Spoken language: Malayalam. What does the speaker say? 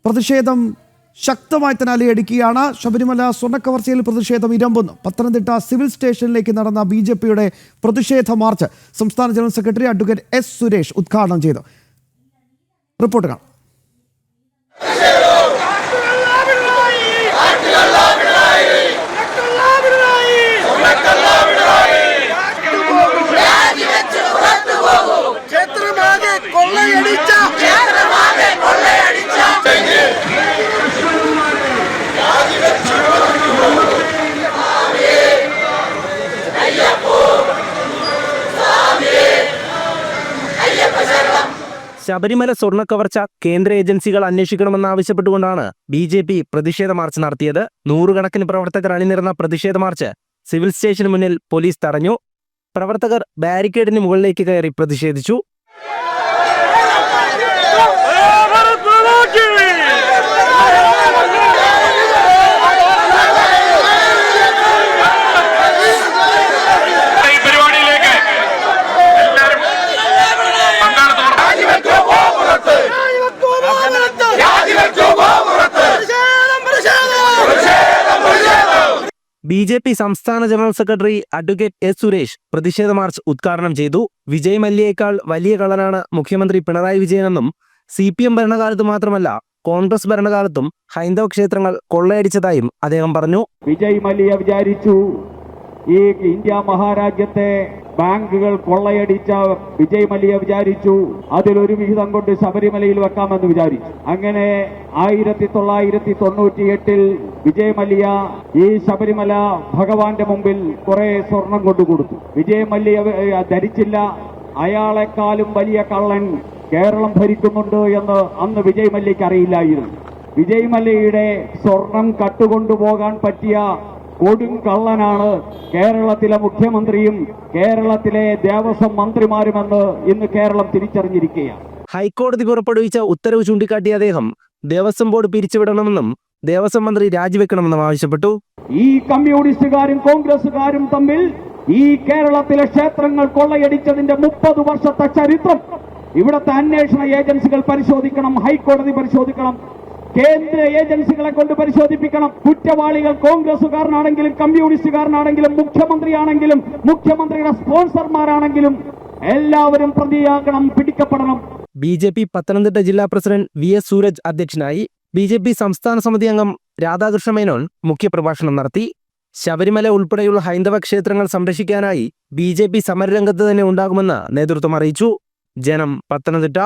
പ്രതിഷേധം ശക്തമായി തന്നെ അലയടിക്കുകയാണ്. ശബരിമല സ്വർണ്ണക്കവർച്ചയിൽ പ്രതിഷേധം ഇരമ്പുന്നു. പത്തനംതിട്ട സിവിൽ സ്റ്റേഷനിലേക്ക് നടന്ന BJPയുടെ പ്രതിഷേധ മാർച്ച് സംസ്ഥാന general secretary advocate S. Suresh ഉദ്ഘാടനം ചെയ്തു. റിപ്പോർട്ട് കാണാം. ശബരിമല സ്വർണ്ണക്കവർച്ച കേന്ദ്ര ഏജൻസികൾ അന്വേഷിക്കണമെന്നാവശ്യപ്പെട്ടുകൊണ്ടാണ് BJP പ്രതിഷേധ മാർച്ച് നടത്തിയത്. നൂറുകണക്കിന് പ്രവർത്തകർ അണിനിരന്ന പ്രതിഷേധ മാർച്ച് സിവിൽ സ്റ്റേഷന് മുന്നിൽ പോലീസ് തടഞ്ഞു. പ്രവർത്തകർ ബാരിക്കേഡിന് മുകളിലേക്ക് കയറി പ്രതിഷേധിച്ചു. BJP സംസ്ഥാന general secretary advocate S. Suresh പ്രതിഷേധ മാർച്ച് ഉദ്ഘാടനം ചെയ്തു. വിജയ് മല്യയേക്കാൾ വലിയ കള്ളനാണ് മുഖ്യമന്ത്രി പിണറായി വിജയനെന്നും CPM ഭരണകാലത്ത് മാത്രമല്ല കോൺഗ്രസ് ഭരണകാലത്തും ഹൈന്ദവ ക്ഷേത്രങ്ങൾ കൊള്ളയടിച്ചതായും അദ്ദേഹം പറഞ്ഞു. വിജയ് മല്യ വിചാരിച്ചു ഈ ഇന്ത്യ മഹാരാജ്യത്തെ ബാങ്കുകൾ കൊള്ളയടിച്ച വിജയ് മല്യ വിചാരിച്ചു അതിലൊരു വിഹിതം കൊണ്ട് ശബരിമലയിൽ വെക്കാമെന്ന് വിചാരിച്ചു. അങ്ങനെ 1998 വിജയ് മല്യ ഈ ശബരിമല ഭഗവാന്റെ മുമ്പിൽ കുറെ സ്വർണം കൊണ്ടു കൊടുത്തു. വിജയ് മല്യ ധരിച്ചില്ല അയാളെക്കാളും വലിയ കള്ളൻ കേരളം ഭരിക്കുന്നുണ്ട് എന്ന് അന്ന് വിജയ് മല്യയ്ക്ക് അറിയില്ലായിരുന്നു. വിജയ് മല്യയുടെ സ്വർണം കട്ടുകൊണ്ടുപോകാൻ പറ്റിയ കൊടും കള്ളനാണ് കേരളത്തിലെ മുഖ്യമന്ത്രിയും കേരളത്തിലെ ദേവസ്വം മന്ത്രിമാരുമെന്ന് ഇന്ന് കേരളം തിരിച്ചറിഞ്ഞിരിക്കുകയാണ്. ഹൈക്കോടതി പുറപ്പെടുവിച്ച ഉത്തരവ് ചൂണ്ടിക്കാട്ടിയ അദ്ദേഹം ദേവസ്വം ബോർഡ് പിരിച്ചുവിടണമെന്നും ദേവസ്വം മന്ത്രി രാജിവെക്കണമെന്നും ആവശ്യപ്പെട്ടു. ഈ കമ്മ്യൂണിസ്റ്റുകാരും കോൺഗ്രസുകാരും തമ്മിൽ ഈ കേരളത്തിലെ ക്ഷേത്രങ്ങൾ കൊള്ളയടിച്ചതിന്റെ 30 വർഷത്തെ ചരിത്രം ഇവിടുത്തെ അന്വേഷണ ഏജൻസികൾ പരിശോധിക്കണം, ഹൈക്കോടതി പരിശോധിക്കണം, കേന്ദ്ര ഏജൻസികളെ കൊണ്ട് പരിശോധിപ്പിക്കണം. കുറ്റവാളികൾ കോൺഗ്രസുകാരനാണെങ്കിലും കമ്മ്യൂണിസ്റ്റുകാരനാണെങ്കിലും മുഖ്യമന്ത്രിയാണെങ്കിലും മുഖ്യമന്ത്രിയുടെ സ്പോൺസർമാരാണെങ്കിലും എല്ലാവരും പ്രതിയാകണം, പിടിക്കപ്പെടണം. BJP പത്തനംതിട്ട ജില്ലാ പ്രസിഡന്റ് VS സൂരജ് അധ്യക്ഷനായി. BJP സംസ്ഥാന സമിതി അംഗം രാധാകൃഷ്ണ മേനോൻ മുഖ്യപ്രഭാഷണം നടത്തി. ശബരിമല ഉൾപ്പെടെയുള്ള ഹൈന്ദവ ക്ഷേത്രങ്ങൾ സംരക്ഷിക്കാനായി BJP സമരരംഗത്ത് തന്നെ ഉണ്ടാകുമെന്ന് നേതൃത്വം അറിയിച്ചു. ജനം, പത്തനംതിട്ട.